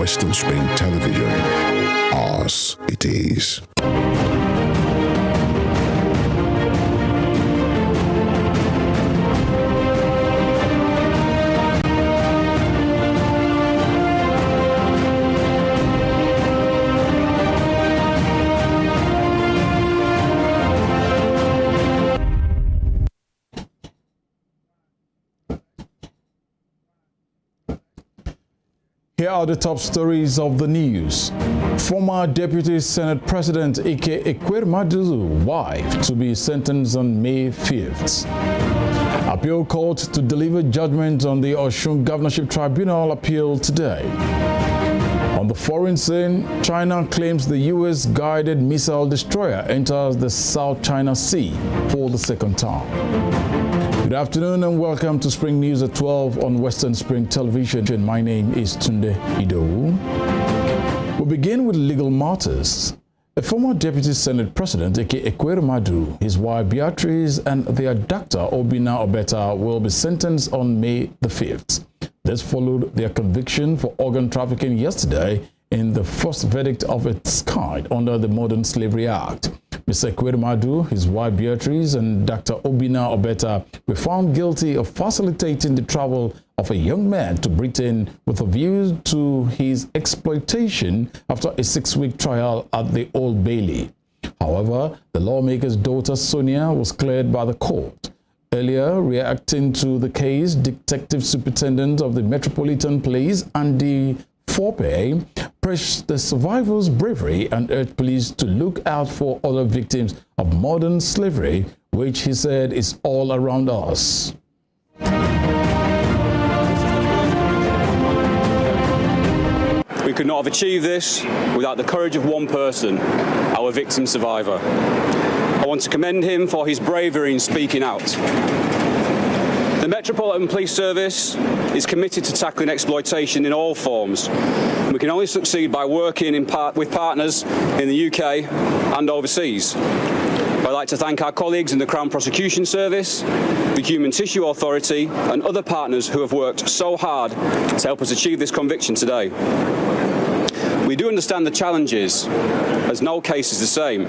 Western Spring Television. Ours it is. Here are the top stories of the news. Former Deputy Senate President Ike Ekweremadu's wife to be sentenced on May 5th. Appeal Court to deliver judgment on the Osun Governorship Tribunal appeal today. On the foreign scene, China claims the U.S. guided missile destroyer enters the South China Sea for the second time. Good afternoon and welcome to Spring News at 12 on Western Spring Television. My name is Tunde Idowu. We'll begin with legal matters. A former Deputy Senate President, Ike Ekweremadu, his wife Beatrice, and their doctor Obina Obeta will be sentenced on May the 5th. This followed their conviction for organ trafficking yesterday in the first verdict of its kind under the Modern Slavery Act. Mr. Ekweremadu, his wife Beatrice, and Dr. Obina Obeta were found guilty of facilitating the travel of a young man to Britain with a view to his exploitation after a 6-week trial at the Old Bailey. However, the lawmaker's daughter Sonia was cleared by the court. Earlier, reacting to the case, Detective Superintendent of the Metropolitan Police, Andy Forpe, praised the survivors' bravery and urged police to look out for other victims of modern slavery, which he said is all around us. We could not have achieved this without the courage of one person, our victim survivor. I want to commend him for his bravery in speaking out. The Metropolitan Police Service is committed to tackling exploitation in all forms. We can only succeed by working with partners in the UK and overseas. I'd like to thank our colleagues in the Crown Prosecution Service, the Human Tissue Authority, and other partners who have worked so hard to help us achieve this conviction today. We do understand the challenges, as no case is the same.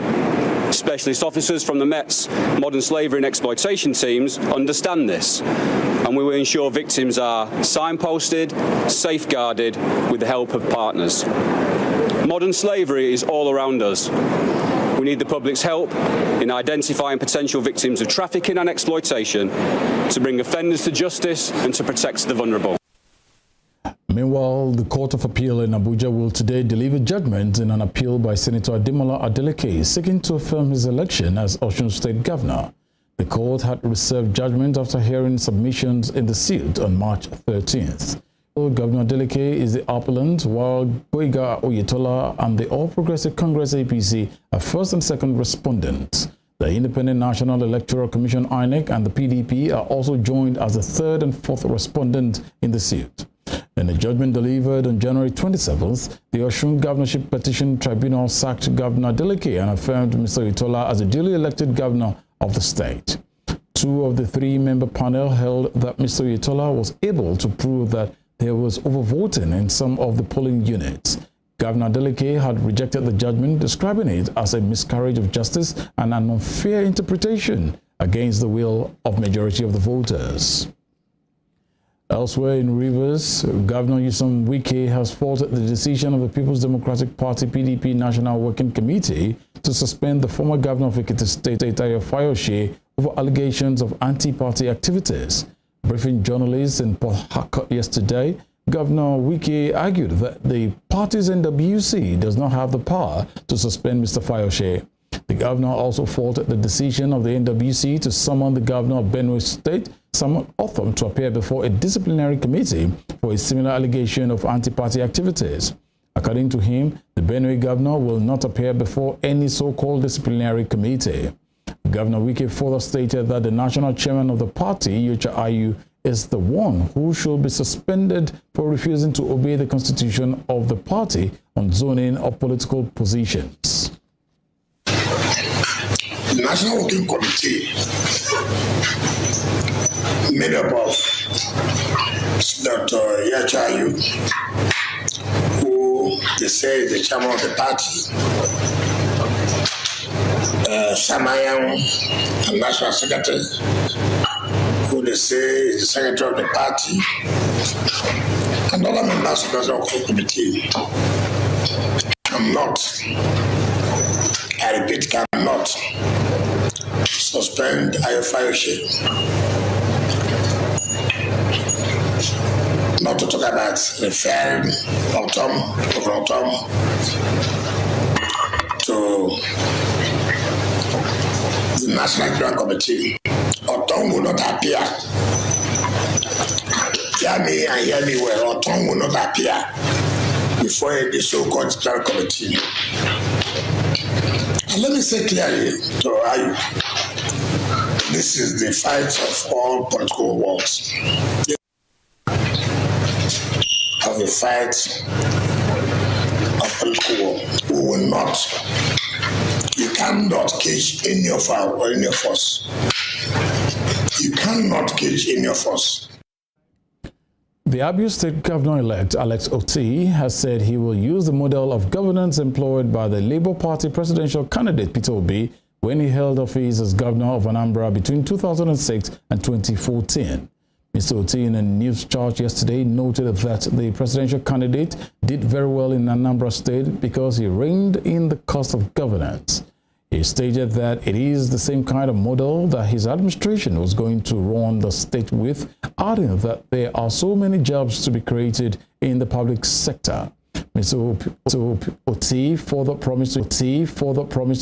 Specialist officers from the Met's modern slavery and exploitation teams understand this, and we will ensure victims are signposted, safeguarded with the help of partners. Modern slavery is all around us. We need the public's help in identifying potential victims of trafficking and exploitation, to bring offenders to justice and to protect the vulnerable. Meanwhile, the Court of Appeal in Abuja will today deliver judgment in an appeal by Senator Ademola Adeleke seeking to affirm his election as Osun State Governor. The court had reserved judgment after hearing submissions in the suit on March 13th. Governor Adeleke is the appellant, while Boyega Oyetola and the All Progressive Congress APC are first and second respondents. The Independent National Electoral Commission INEC and the PDP are also joined as the third and fourth respondent in the suit. In a judgment delivered on January 27th, the Osun Governorship Petition Tribunal sacked Governor Adeleke and affirmed Mr. Oyetola as a duly elected governor of the state. 2 of the 3-member panel held that Mr. Oyetola was able to prove that there was overvoting in some of the polling units. Governor Adeleke had rejected the judgment, describing it as a miscarriage of justice and an unfair interpretation against the will of majority of the voters. Elsewhere in Rivers, Governor Nyesom Wike has faulted the decision of the People's Democratic Party PDP National Working Committee to suspend the former governor of Ekiti State, Tayo Fayose, over allegations of anti-party activities. Briefing journalists in Port Harcourt yesterday, Governor Wike argued that the party's NWC does not have the power to suspend Mr. Fayose. The governor also faulted the decision of the NWC to summon the governor of Benue State, Samuel Othom, to appear before a disciplinary committee for a similar allegation of anti-party activities. According to him, the Benue governor will not appear before any so-called disciplinary committee. Governor Wike further stated that the national chairman of the party, Yocha Ayu, is the one who should be suspended for refusing to obey the constitution of the party on zoning of political positions. The National Working Committee, made up of Dr. Yachayu, who they say is the chairman of the party, Samayan, and national secretary, who they say is the secretary of the party, and other members of the National Committee cannot, I repeat, cannot suspend Ayofayoshe. Not to talk about referring Autumn to the National Electoral Committee. Autumn will not appear. Hear me and hear me well. Autumn will not appear before the so-called Electoral Committee. And let me say clearly to you, this is the fight of all political wars. Of the fight of political war. We will not. You cannot cage any of us. You cannot cage any of us. The Abia State Governor-elect Alex Oti has said he will use the model of governance employed by the Labour Party presidential candidate Peter Obi when he held office as governor of Anambra between 2006 and 2014. Mr. Oti, in a news charge yesterday, noted that the presidential candidate did very well in Anambra State because he reined in the cost of governance. He stated that it is the same kind of model that his administration was going to run the state with, adding that there are so many jobs to be created in the public sector. Mr. Oti further promised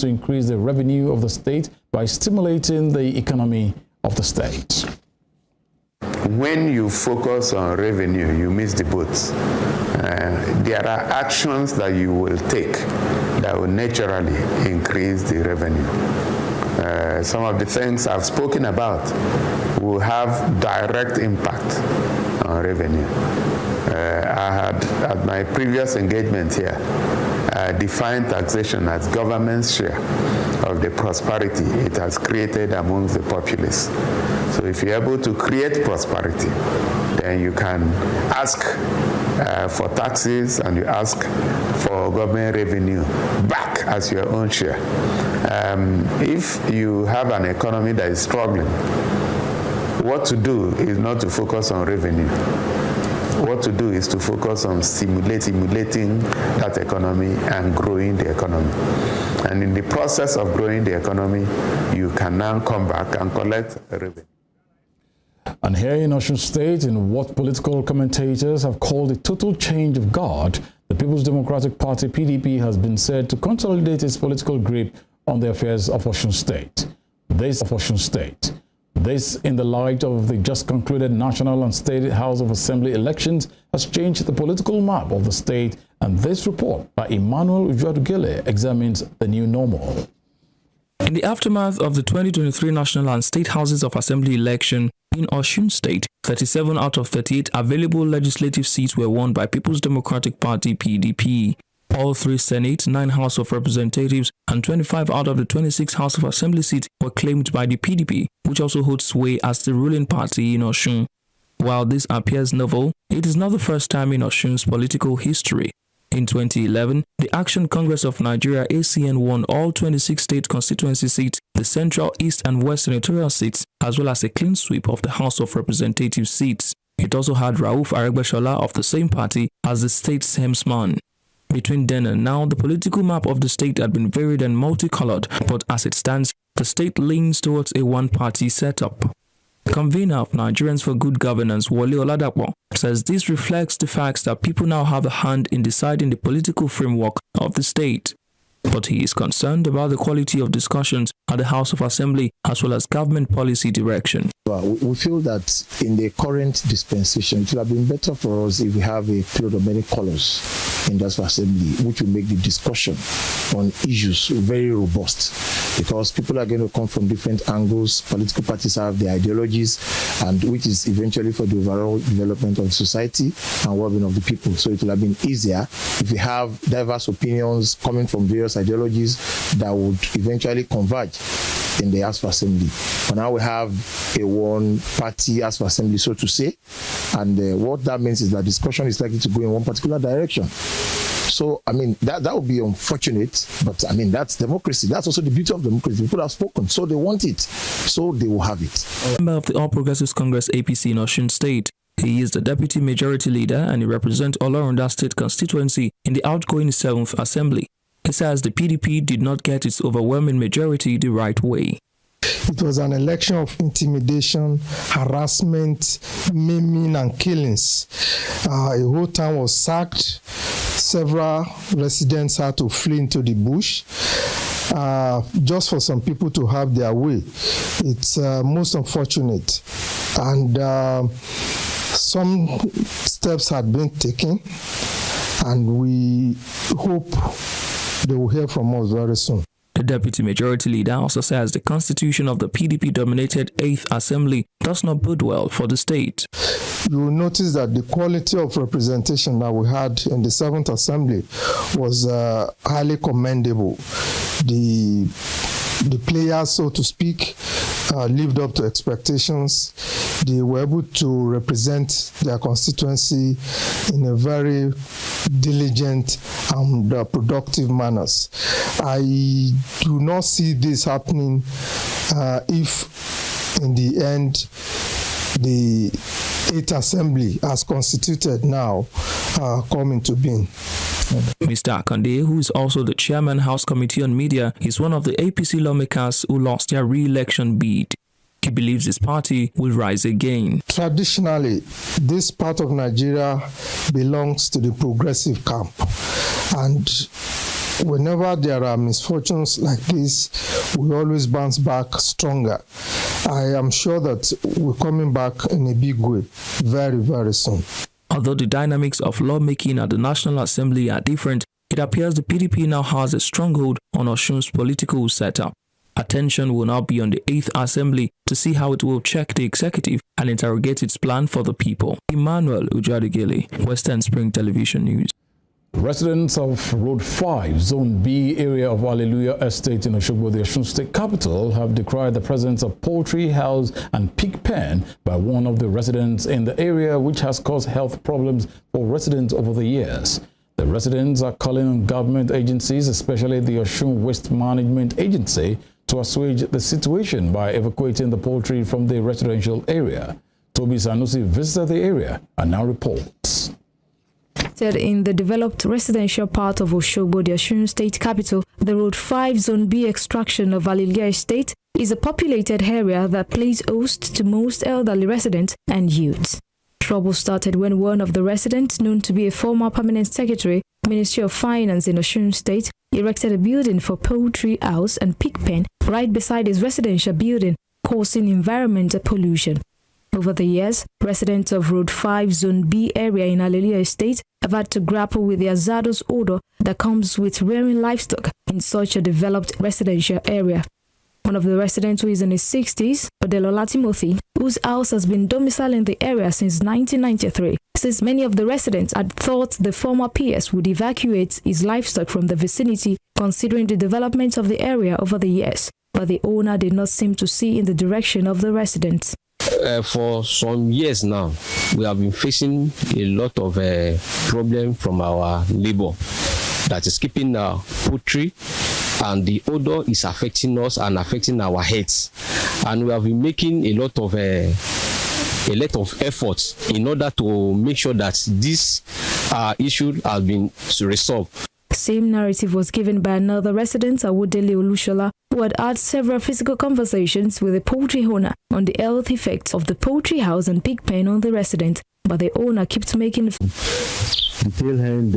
to increase the revenue of the state by stimulating the economy of the state. When you focus on revenue, you miss the boat. There are actions that you will take that will naturally increase the revenue. Some of the things I've spoken about will have direct impact on revenue. I had, at my previous engagement here, defined taxation as government's share of the prosperity it has created amongst the populace. So if you're able to create prosperity, then you can ask for taxes and you ask for government revenue back as your own share. If you have an economy that is struggling, what to do is not to focus on revenue. What to do is to focus on stimulating that economy and growing the economy. And in the process of growing the economy, you can now come back and collect revenue. And here in Osun State, in what political commentators have called a total change of guard, the People's Democratic Party, PDP, has been said to consolidate its political grip on the affairs of Osun State. This, in the light of the just concluded National and State House of Assembly elections, has changed the political map of the state, and this report by Emmanuel Ujuadugele examines the new normal. In the aftermath of the 2023 National and State Houses of Assembly election in Osun State, 37 out of 38 available legislative seats were won by People's Democratic Party (PDP). All 3 Senate, 9 House of Representatives, and 25 out of the 26 House of Assembly seats were claimed by the PDP, which also holds sway as the ruling party in Osun. While this appears novel, it is not the first time in Osun's political history. In 2011, the Action Congress of Nigeria (ACN) won all 26 state constituency seats, the Central, East and West senatorial seats, as well as a clean sweep of the House of Representatives seats. It also had Rauf Aregbesola of the same party as the state's helmsman. Between then and now, the political map of the state had been varied and multicolored, but as it stands, the state leans towards a one-party setup. Convener of Nigerians for Good Governance, Wole Oladapo, says this reflects the fact that people now have a hand in deciding the political framework of the state. But he is concerned about the quality of discussions at the House of Assembly as well as government policy direction. Well, we feel that in the current dispensation, it would have been better for us if we have a cloth of many colors in the Assembly, which will make the discussion on issues very robust, because people are going to come from different angles. Political parties have their ideologies, and which is eventually for the overall development of society and well-being of the people. So it would have been easier if we have diverse opinions coming from various ideologies that would eventually converge in the House of Assembly. But now we have a one-party House of Assembly, so to say, and what that means is that discussion is likely to go in one particular direction. So, I mean, that would be unfortunate, but I mean, that's democracy. That's also the beauty of democracy. People have spoken, so they want it, so they will have it. Member of the All Progressives Congress APC in Osun State. He is the deputy majority leader and he represents Olorunda State constituency in the outgoing 7th Assembly. He says the PDP did not get its overwhelming majority the right way. It was an election of intimidation, harassment, maiming, and killings. A whole town was sacked. Several residents had to flee into the bush just for some people to have their way. It's most unfortunate. And some steps had been taken, and we hope they will hear from us very soon. The deputy majority leader also says the constitution of the PDP-dominated 8th Assembly does not bode well for the state. You will notice that the quality of representation that we had in the 7th Assembly was highly commendable. The players, so to speak, lived up to expectations. They were able to represent their constituency in a very diligent and productive manners. I do not see this happening if in the end the 8th Assembly as constituted now come into being. Mr. Akande, who is also the chairman House Committee on Media, is one of the APC lawmakers who lost their re-election bid. He believes his party will rise again. Traditionally, this part of Nigeria belongs to the progressive camp. And whenever there are misfortunes like this, we always bounce back stronger. I am sure that we're coming back in a big way very, very soon. Although the dynamics of lawmaking at the National Assembly are different, it appears the PDP now has a stronghold on Osun's political setup. Attention will now be on the 8th Assembly to see how it will check the executive and interrogate its plan for the people. Emmanuel Ujadigele, Western Spring Television News. Residents of Road 5, Zone B area of Hallelujah Estate in Oshogbo, the Osun State capital, have decried the presence of poultry house and pig pen by one of the residents in the area, which has caused health problems for residents over the years. The residents are calling on government agencies, especially the Osun Waste Management Agency, to assuage the situation by evacuating the poultry from the residential area. Toby Sanusi visited the area and now reports. In the developed residential part of Oshogbo, the Osun State capital, the Road 5 Zone B extraction of Hallelujah Estate is a populated area that plays host to most elderly residents and youths. Trouble started when one of the residents, known to be a former permanent secretary, Ministry of Finance in Osun State, erected a building for poultry house and pig pen right beside his residential building, causing environmental pollution. Over the years, residents of Road 5 Zone B area in Hallelujah Estate have had to grapple with the hazardous odor that comes with rearing livestock in such a developed residential area. One of the residents, who is in his 60s, Odelola Timothy, whose house has been domiciled in the area since 1993, says many of the residents had thought the former PS would evacuate his livestock from the vicinity, considering the development of the area over the years, but the owner did not seem to see in the direction of the residents. For some years now, we have been facing a lot of problems from our neighbor that is keeping our poultry, and the odor is affecting us and affecting our heads. And we have been making a lot of efforts in order to make sure that this issue has been resolved. The same narrative was given by another resident, Awodele Olushola, who had several physical conversations with the poultry owner on the health effects of the poultry house and pig pen on the resident, but the owner kept making the tail end